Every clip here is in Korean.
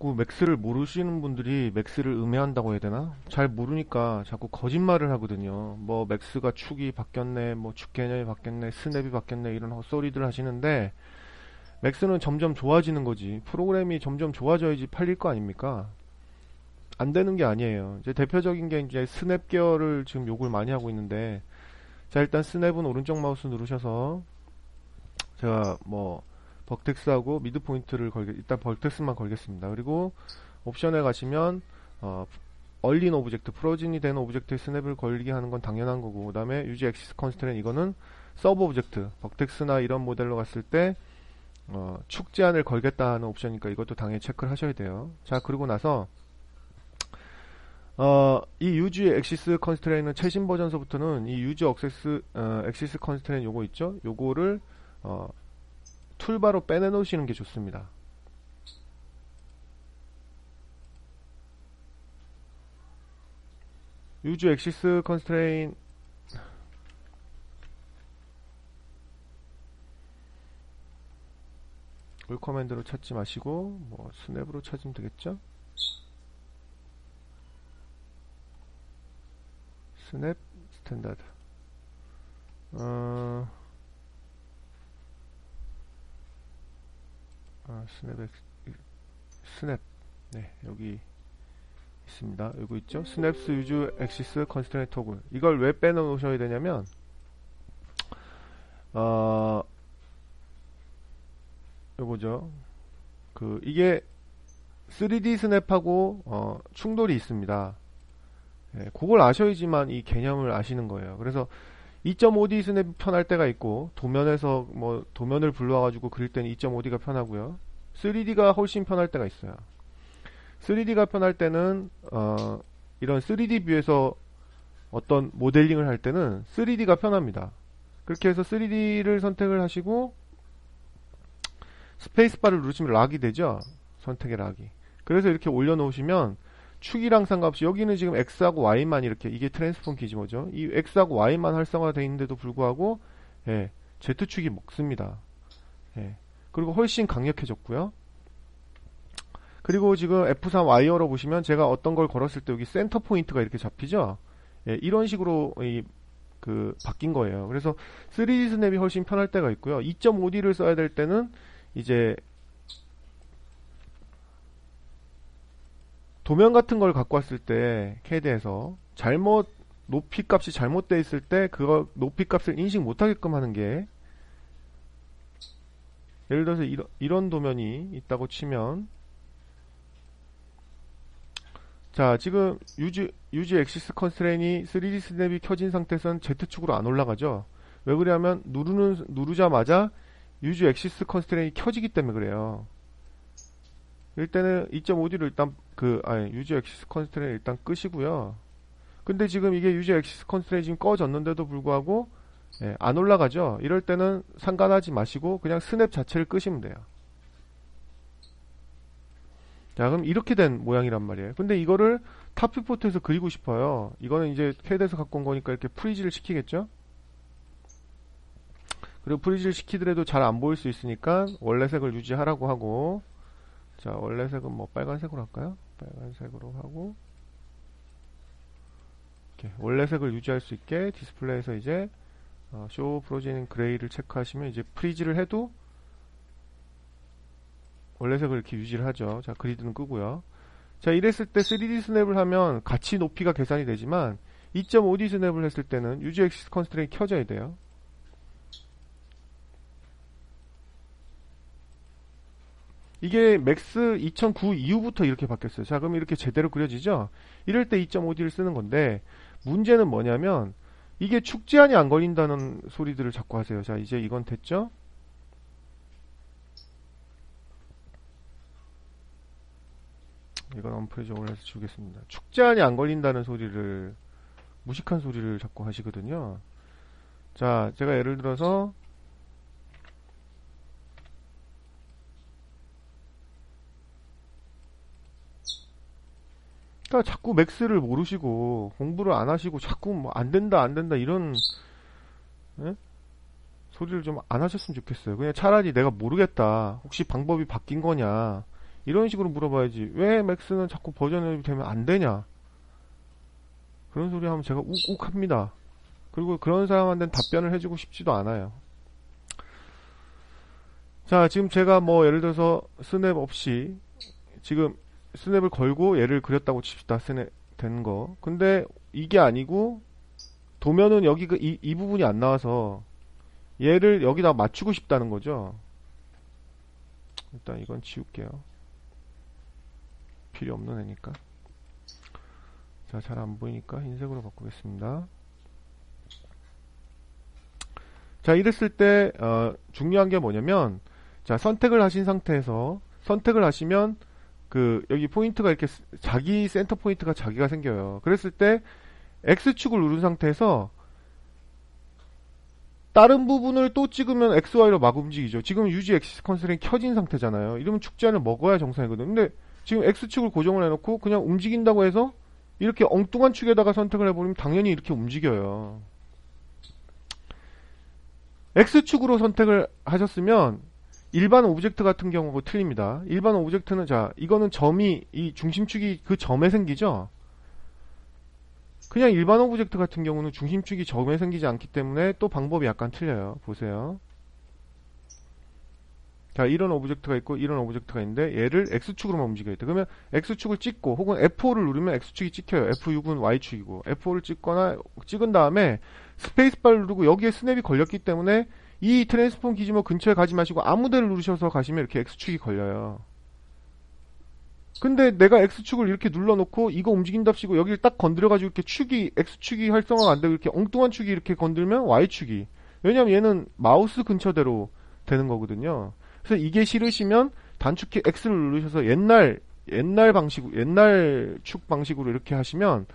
자꾸 맥스를 모르시는 분들이 맥스를 음해한다고 해야 되나? 잘 모르니까 자꾸 거짓말을 하거든요. 뭐 맥스가 축이 바뀌었네, 뭐 축 개념이 바뀌었네, 스냅이 바뀌었네 이런 헛소리들 하시는데 맥스는 점점 좋아지는 거지. 프로그램이 점점 좋아져야지 팔릴 거 아닙니까? 안 되는 게 아니에요. 이제 대표적인 게 이제 스냅 계열을 지금 욕을 많이 하고 있는데 자 일단 스냅은 오른쪽 마우스 누르셔서 제가 뭐 버텍스하고 미드 포인트를 일단 버텍스만 걸겠습니다. 그리고 옵션에 가시면 얼린 오브젝트, 프로진이 된 오브젝트에 스냅을 걸리게 하는 건 당연한 거고, 그 다음에 유지 엑시스 컨스트레인 이거는 서브 오브젝트, 버텍스나 이런 모델로 갔을 때 축 제한을 걸겠다 하는 옵션이니까 이것도 당연히 체크를 하셔야 돼요. 자 그리고 나서 이 유지 엑시스 컨스트레인은 최신 버전서부터는 이 유지 엑시스 컨스트레인 요거 있죠? 요거를 툴바로 빼내놓으시는 게 좋습니다. 유즈 엑시스 컨스트레인 올 커맨드로 찾지 마시고 뭐 스냅으로 찾으면 되겠죠? 스냅 스탠다드 스냅 네 여기 있습니다. 이거 있죠? 스냅스 유즈 엑시스 컨스트레인 토글 이걸 왜 빼놓으셔야 되냐면 요거죠. 이게 3D 스냅하고 충돌이 있습니다. 예, 그걸 아셔야지만 이 개념을 아시는 거예요. 그래서 2.5D 스냅이 편할 때가 있고 도면에서 뭐 도면을 불러와가지고 그릴 때는 2.5D가 편하고요. 3D가 훨씬 편할 때가 있어요. 3D가 편할 때는 이런 3D 뷰에서 어떤 모델링을 할 때는 3D가 편합니다. 그렇게 해서 3D를 선택을 하시고 스페이스바를 누르시면 락이 되죠. 선택의 락이. 그래서 이렇게 올려놓으시면 축이랑 상관없이 여기는 지금 X하고 Y만 이렇게 이게 트랜스폼 기지모죠. 이 X하고 Y만 활성화되어 있는데도 불구하고 예, Z축이 먹습니다. 예, 그리고 훨씬 강력해졌고요. 그리고 지금 F3 와이어로 보시면 제가 어떤 걸 걸었을 때 여기 센터 포인트가 이렇게 잡히죠. 예, 이런 식으로 바뀐 거예요. 그래서 3D 스냅이 훨씬 편할 때가 있고요. 2.5D를 써야 될 때는 이제 도면 같은 걸 갖고 왔을 때 CAD에서 높이 값이 잘못되어 있을 때 그거 높이 값을 인식 못하게끔 하는 게 예를 들어서 이런 도면이 있다고 치면 자 지금 유지 엑시스 컨스트레인이 3D 스냅이 켜진 상태에서는 Z축으로 안 올라가죠. 왜 그러냐면 누르자마자 유지 엑시스 컨스트레인이 켜지기 때문에 그래요. 일단은 2.5D를 일단 유지 엑시스 컨스트레인 일단 끄시고요. 근데 지금 이게 유지 엑시스 컨스트레인 지금 꺼졌는데도 불구하고 예, 안 올라가죠. 이럴 때는 상관하지 마시고 그냥 스냅 자체를 끄시면 돼요. 자 그럼 이렇게 된 모양이란 말이에요. 근데 이거를 탑뷰포트에서 그리고 싶어요. 이거는 이제 CAD에서 갖고 온 거니까 이렇게 프리즈를 시키겠죠. 그리고 프리즈를 시키더라도 잘 안 보일 수 있으니까 원래 색을 유지하라고 하고 자 원래 색은 뭐 빨간색으로 할까요? 빨간색으로 하고 이렇게 원래 색을 유지할 수 있게 디스플레이에서 이제 쇼 프로진 그레이를 체크하시면 이제 프리즈를 해도 원래 색을 이렇게 유지를 하죠. 자 그리드는 끄고요. 자 이랬을 때 3D 스냅을 하면 같이 높이가 계산이 되지만 2.5D 스냅을 했을 때는 유지 엑시스 컨스트레인이 켜져야 돼요. 이게 맥스 2009 이후부터 이렇게 바뀌었어요. 자 그럼 이렇게 제대로 그려지죠. 이럴 때 2.5D를 쓰는 건데 문제는 뭐냐면 이게 축 제한이 안 걸린다는 소리들을 자꾸 하세요. 자 이제 이건 됐죠. 이건 언프레저를 해서 지우겠습니다. 축 제한이 안 걸린다는 소리를 무식한 소리를 자꾸 하시거든요. 자 제가 예를 들어서 그러니까 자꾸 맥스를 모르시고 공부를 안 하시고 자꾸 뭐 안 된다 이런 예? 소리를 좀 안 하셨으면 좋겠어요. 그냥 차라리 내가 모르겠다. 혹시 방법이 바뀐 거냐 이런 식으로 물어봐야지. 왜 맥스는 자꾸 버전업이 되면 안 되냐? 그런 소리 하면 제가 욱욱 합니다. 그리고 그런 사람한테는 답변을 해주고 싶지도 않아요. 자, 지금 제가 뭐 예를 들어서 스냅 없이 지금 스냅을 걸고 얘를 그렸다고 칩시다. 스냅 된 거. 근데 이게 아니고 도면은 여기 이 부분이 안 나와서 얘를 여기다 맞추고 싶다는 거죠. 일단 이건 지울게요. 필요 없는 애니까. 자, 잘 안 보이니까 흰색으로 바꾸겠습니다. 자, 이랬을 때 중요한 게 뭐냐면, 자, 선택을 하신 상태에서 선택을 하시면 여기 포인트가 이렇게 자기 센터 포인트가 자기가 생겨요. 그랬을 때 X축을 누른 상태에서 다른 부분을 또 찍으면 XY로 막 움직이죠. 지금 유지 엑시스 컨스트레인 켜진 상태잖아요. 이러면 축제안을 먹어야 정상이거든요. 근데 지금 X축을 고정을 해놓고 그냥 움직인다고 해서 이렇게 엉뚱한 축에다가 선택을 해버리면 당연히 이렇게 움직여요. X축으로 선택을 하셨으면 일반 오브젝트 같은 경우하고 틀립니다. 일반 오브젝트는, 자, 이거는 점이, 이 중심축이 그 점에 생기죠? 그냥 일반 오브젝트 같은 경우는 중심축이 점에 생기지 않기 때문에 또 방법이 약간 틀려요. 보세요. 자, 이런 오브젝트가 있고 이런 오브젝트가 있는데 얘를 X축으로만 움직여야 돼. 그러면 X축을 찍고 혹은 F5를 누르면 X축이 찍혀요. F6은 Y축이고, F5를 찍거나 찍은 다음에 스페이스바를 누르고 여기에 스냅이 걸렸기 때문에 이 트랜스폼 기지모 근처에 가지 마시고 아무 데를 누르셔서 가시면 이렇게 X축이 걸려요. 근데 내가 X축을 이렇게 눌러놓고 이거 움직인답시고 여기를 딱 건드려가지고 이렇게 X축이 활성화가 안 되고 이렇게 엉뚱한 축이 이렇게 건들면 Y축이. 왜냐면 얘는 마우스 근처대로 되는 거거든요. 그래서 이게 싫으시면 단축키 X를 누르셔서 옛날 축 방식으로 이렇게 하시면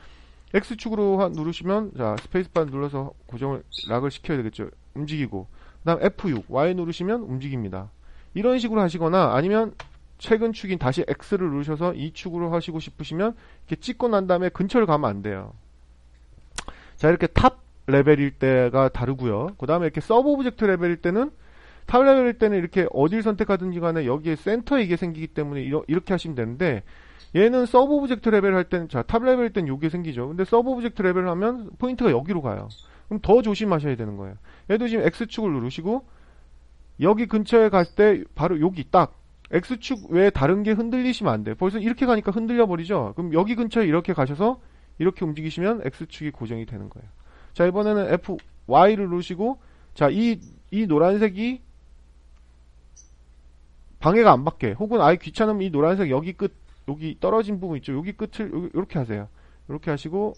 X축으로 누르시면, 자, 스페이스바 눌러서 고정을, 락을 시켜야 되겠죠. 움직이고. 그 다음 F6, Y 누르시면 움직입니다. 이런 식으로 하시거나 아니면 최근 축인 다시 X를 누르셔서 이 축으로 하시고 싶으시면 이렇게 찍고 난 다음에 근처를 가면 안 돼요. 자, 이렇게 탑 레벨일 때가 다르고요. 그 다음에 이렇게 서브 오브젝트 레벨일 때는, 탑 레벨일 때는 이렇게 어딜 선택하든지 간에 여기에 센터에 이게 생기기 때문에 이렇게 하시면 되는데, 얘는 서브 오브젝트 레벨 할 때는, 자, 탑 레벨일 때는 요게 생기죠. 근데 서브 오브젝트 레벨을 하면 포인트가 여기로 가요. 그럼 더 조심하셔야 되는 거예요. 얘도 지금 X축을 누르시고 여기 근처에 갈 때 바로 여기 딱 X축 외에 다른 게 흔들리시면 안 돼요. 벌써 이렇게 가니까 흔들려 버리죠. 그럼 여기 근처에 이렇게 가셔서 이렇게 움직이시면 X축이 고정이 되는 거예요. 자, 이번에는 Y를 누르시고, 자, 이 노란색이 방해가 안 받게, 혹은 아예 귀찮으면 이 노란색 여기 떨어진 부분 있죠. 여기 끝을 이렇게 하세요. 이렇게 하시고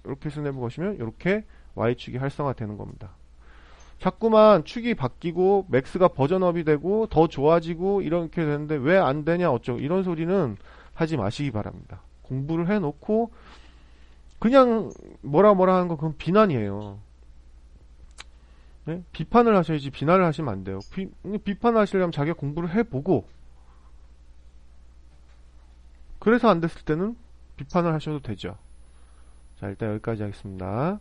이렇게 스냅을 거시면 이렇게 Y축이 활성화되는 겁니다. 자꾸만 축이 바뀌고 맥스가 버전업이 되고 더 좋아지고 이렇게 되는데 왜 안 되냐 어쩌고 이런 소리는 하지 마시기 바랍니다. 공부를 해놓고 그냥 뭐라 하는 거 그건 비난이에요. 네? 비판을 하셔야지 비난을 하시면 안 돼요. 비판을 하시려면 자기가 공부를 해보고, 그래서 안 됐을 때는 비판을 하셔도 되죠. 자, 일단 여기까지 하겠습니다.